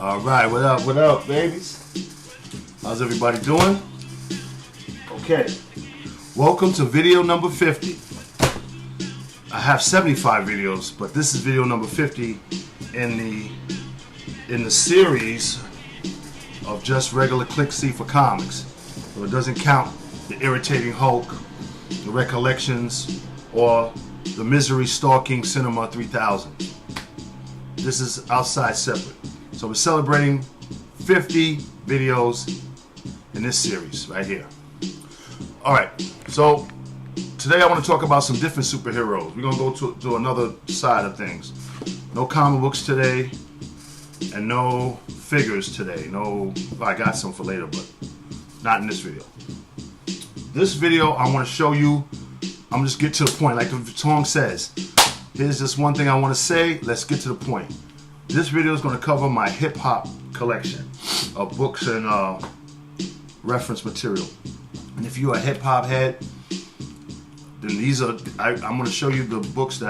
Alright, what up, babies? How's everybody doing? Okay, welcome to video number 50. I have 75 videos, but this is video number 50 in the series of just regular Click C for comics. So it doesn't count the Irritating Hulk, the Recollections, or the Misery Stalking Cinema 3000. This is outside separate. So we're celebrating 50 videos in this series right here. Alright, so today I want to talk about some different superheroes. We're going to go to another side of things. No comic books today, and no figures today. No, I got some for later, but not in this video. This video I want to show you, I'm just get to the point. Like the song says, here's just one thing I want to say. Let's get to the point. This video is going to cover my hip-hop collection of books and reference material. And if you're a hip-hop head, then these are, I'm going to show you the books that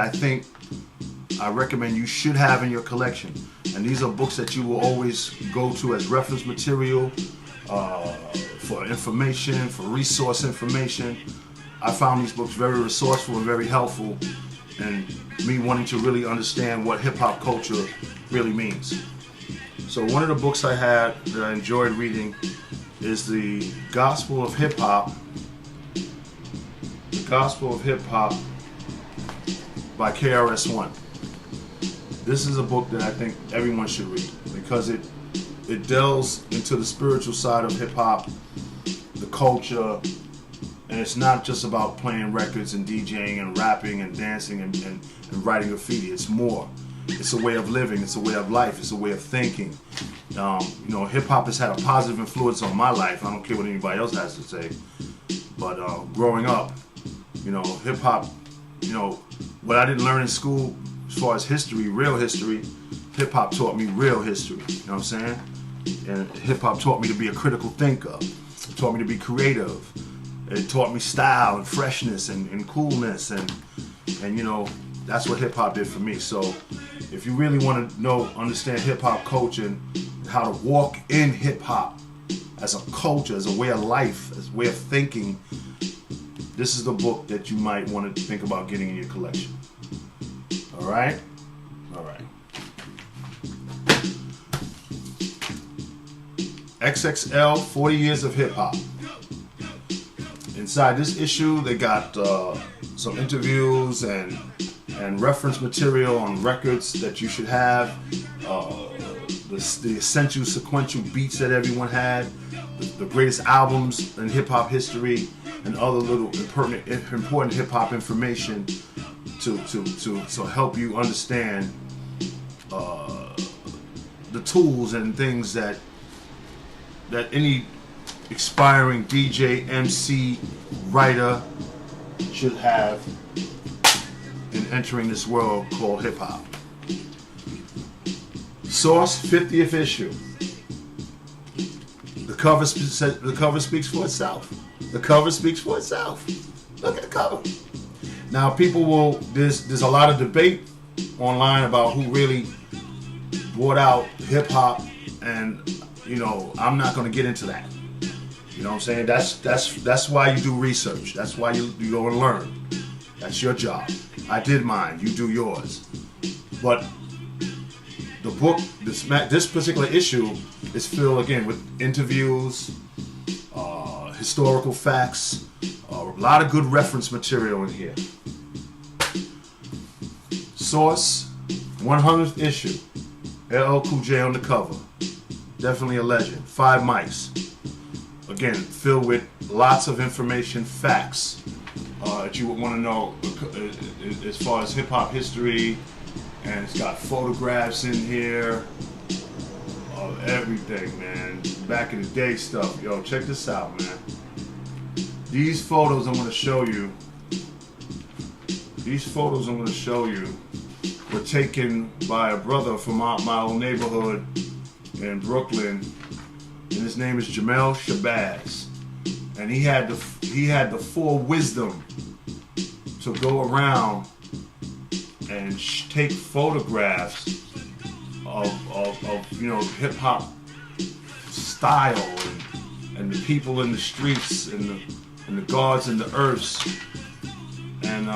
I recommend you should have in your collection. And these are books that you will always go to as reference material for information, for resource information. I found these books very resourceful and very helpful in me wanting to really understand what hip-hop culture really means. So one of the books I had that I enjoyed reading is The Gospel of Hip Hop. The Gospel of Hip Hop by KRS-One. This is a book that I think everyone should read because it delves into the spiritual side of hip hop, the culture, and it's not just about playing records and DJing and rapping and dancing and writing graffiti. It's more. It's a way of living. It's a way of life. It's a way of thinking. Hip hop has had a positive influence on my life. I don't care what anybody else has to say. But growing up, hip hop, what I didn't learn in school as far as history, real history, hip hop taught me real history. You know what I'm saying? And hip hop taught me to be a critical thinker. It taught me to be creative. It taught me style and freshness and coolness and that's what hip hop did for me. So if you really want to understand hip hop culture and how to walk in hip hop as a culture, as a way of life, as a way of thinking, this is the book that you might want to think about getting in your collection. All right? All right. XXL 40 Years of Hip Hop. Inside this issue, they got some interviews and reference material on records that you should have, the essential sequential beats that everyone had, the greatest albums in hip-hop history, and other little important hip-hop information to help you understand the tools and things that any aspiring DJ, MC, writer should have in entering this world called hip-hop. Source, 50th issue. The cover speaks for itself. The cover speaks for itself. Look at the cover. Now there's a lot of debate online about who really brought out hip-hop, and I'm not going to get into that. You know what I'm saying? That's why you do research. That's why you go and learn. That's your job. I did mine. You do yours. But the book, this particular issue, is filled again with interviews, historical facts, a lot of good reference material in here. Source, 100th issue. LL Cool J on the cover. Definitely a legend. 5 mics. Again, filled with lots of information, facts that you would want to know as far as hip-hop history, and it's got photographs in here of everything, man. Back in the day stuff. Yo, check this out, man. These photos I'm going to show you were taken by a brother from my old neighborhood in Brooklyn, and his name is Jamel Shabazz, and he had the full wisdom to go around and take photographs of you know, hip hop style and the people in the streets and the guards and the earths and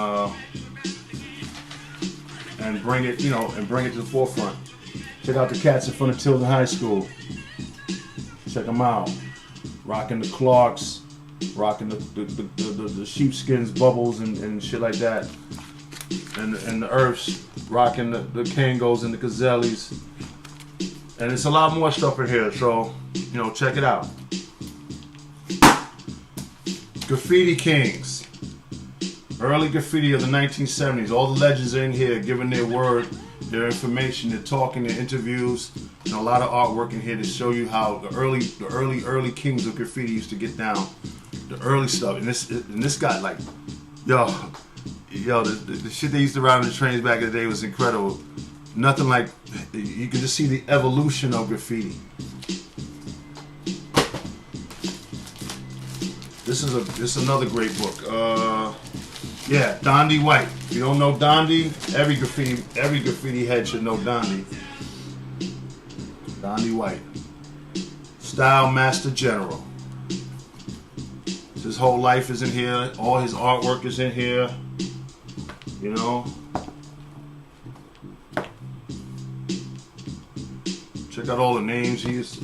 bring it, you know, and bring it to the forefront. Check out the cats in front of Tilden High School. Check them out. Rocking the Clarks, rocking the sheepskins, bubbles and shit like that. And the Earths, rocking the Kangos and the Gazellis. And it's a lot more stuff in here, so, you know, check it out. Graffiti Kings. Early graffiti of the 1970s. All the legends are in here giving their word, their information, they're talking, their interviews, and a lot of artwork in here to show you how the early kings of graffiti used to get down. The early stuff. And this guy, like, yo, the shit they used to ride on the trains back in the day was incredible. Nothing like, you can just see the evolution of graffiti. This is another great book. Yeah, Dondi White. If you don't know Dondi, every graffiti head should know Dondi. Dondi White. Style Master General. His whole life is in here. All his artwork is in here. You know. Check out all the names he used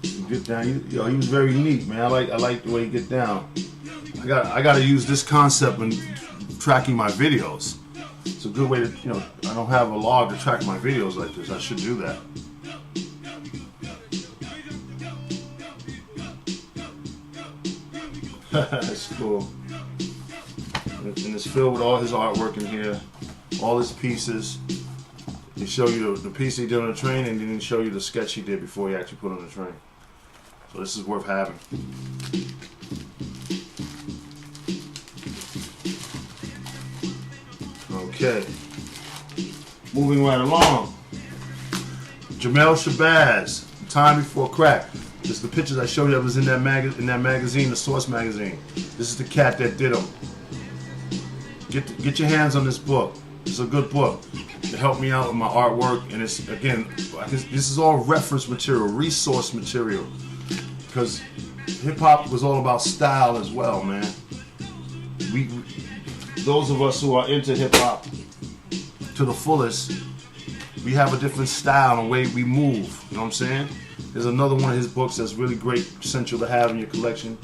to get down. He was very neat, man. I like the way he get down. I gotta use this concept when tracking my videos. It's a good way to, you know, I don't have a log to track my videos like this. I should do that. That's cool. And it's filled with all his artwork in here, all his pieces. They show you the piece he did on the train, and then they show you the sketch he did before he actually put on the train. So this is worth having. Okay, moving right along. Jamel Shabazz, Time Before Crack. This is the pictures I showed you that was in that magazine, the Source magazine. This is the cat that did them. Get your hands on this book. It's a good book to help me out with my artwork, and it's, again, this is all reference material, resource material, because hip hop was all about style as well, man. Those of us who are into hip hop to the fullest, we have a different style and way we move. You know what I'm saying? There's another one of his books that's really great, essential to have in your collection.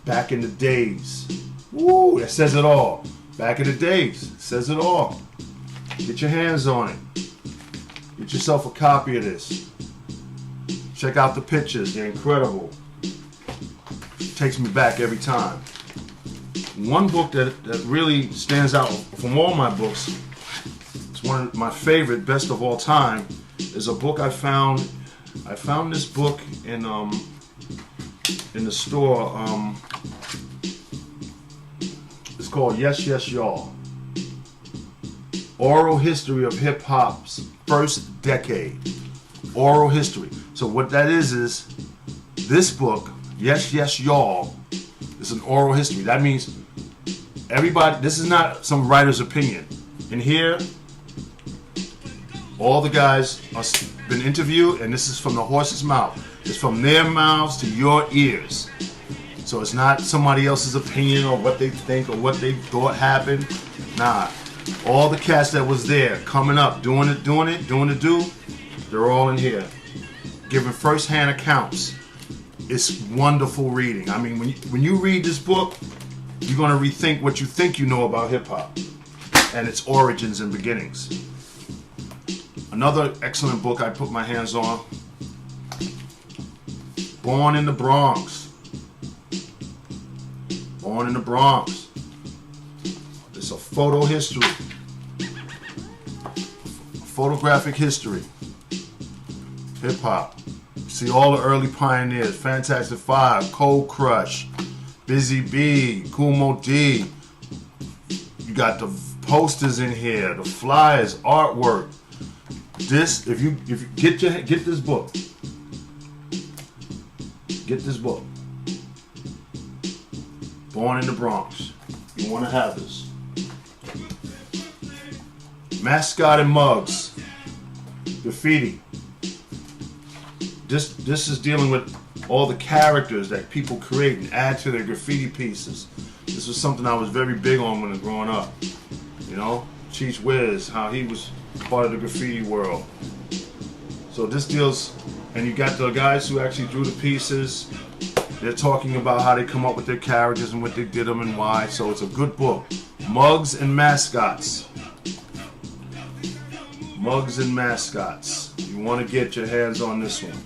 Back in the Days. Woo! That says it all. Back in the Days. It says it all. Get your hands on it. Get yourself a copy of this. Check out the pictures. They're incredible. It takes me back every time. One book that really stands out from all my books, it's one of my favorite, best of all time, is a book I found. I found this book in the store. It's called Yes, Yes, Y'all. Oral History of Hip Hop's First Decade. Oral history. So what that is this book, Yes, Yes, Y'all, is an oral history. That means everybody, this is not some writer's opinion. In here, all the guys are been interviewed, and this is from the horse's mouth. It's from their mouths to your ears. So it's not somebody else's opinion or what they think or what they thought happened. Nah, all the cats that was there, coming up, doing the do, they're all in here, giving first-hand accounts. It's wonderful reading. I mean, when you read this book, you're gonna rethink what you think you know about hip hop and its origins and beginnings. Another excellent book I put my hands on, Born in the Bronx. Born in the Bronx. It's a photo history, photographic history, hip hop. See all the early pioneers: Fantastic Five, Cold Crush, Busy Bee, Kumo D. You got the posters in here, the flyers, artwork. This, if you get this book. Get this book. Born in the Bronx. You want to have this. Mascot and Mugs. Graffiti. This is dealing with all the characters that people create and add to their graffiti pieces. This was something I was very big on when I was growing up. You know, Cheech Wiz, how he was part of the graffiti world. So this deals, and you got the guys who actually drew the pieces. They're talking about how they come up with their characters and what they did them and why. So it's a good book. Mugs and Mascots. Mugs and Mascots. You want to get your hands on this one.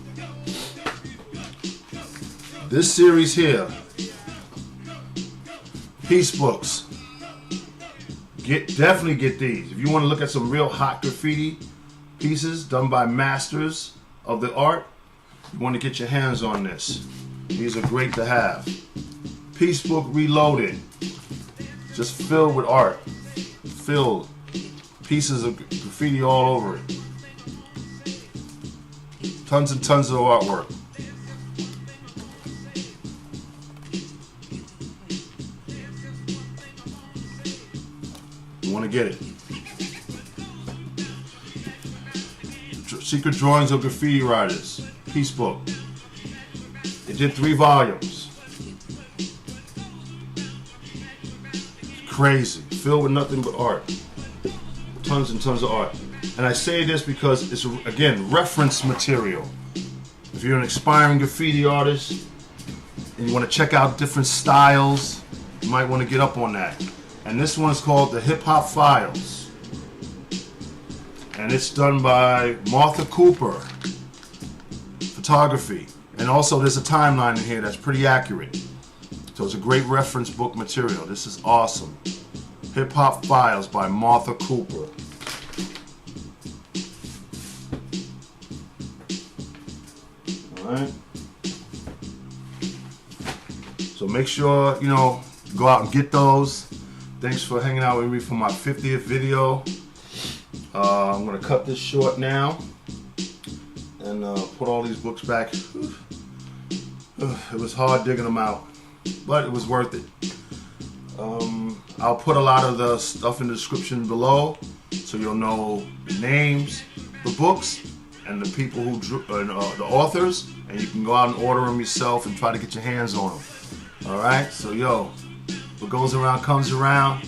This series here, Piece Books. Definitely get these. If you want to look at some real hot graffiti pieces done by masters of the art, you want to get your hands on this. These are great to have. Piece Book Reloaded. Just filled with art. Filled. Pieces of graffiti all over it. Tons and tons of artwork. You want to get it. Secret Drawings of Graffiti Writers. Piece Book. It did 3 volumes. Crazy. Filled with nothing but art. Tons and tons of art. And I say this because it's, again, reference material. If you're an aspiring graffiti artist and you want to check out different styles, you might want to get up on that. And this one is called The Hip Hop Files. And it's done by Martha Cooper Photography. And also there's a timeline in here that's pretty accurate. So it's a great reference book material. This is awesome. Hip Hop Files by Martha Cooper. Alright. So make sure, you know, go out and get those. Thanks for hanging out with me for my 50th video. I'm going to cut this short now and put all these books back. It was hard digging them out, but it was worth it. I'll put a lot of the stuff in the description below so you'll know the names, the books, and the people who drew, the authors, and you can go out and order them yourself and try to get your hands on them. Alright, so yo, what goes around comes around.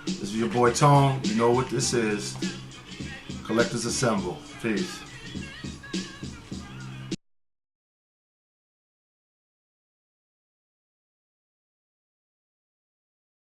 This is your boy Tone. You know what this is. Collectors Assemble. Peace.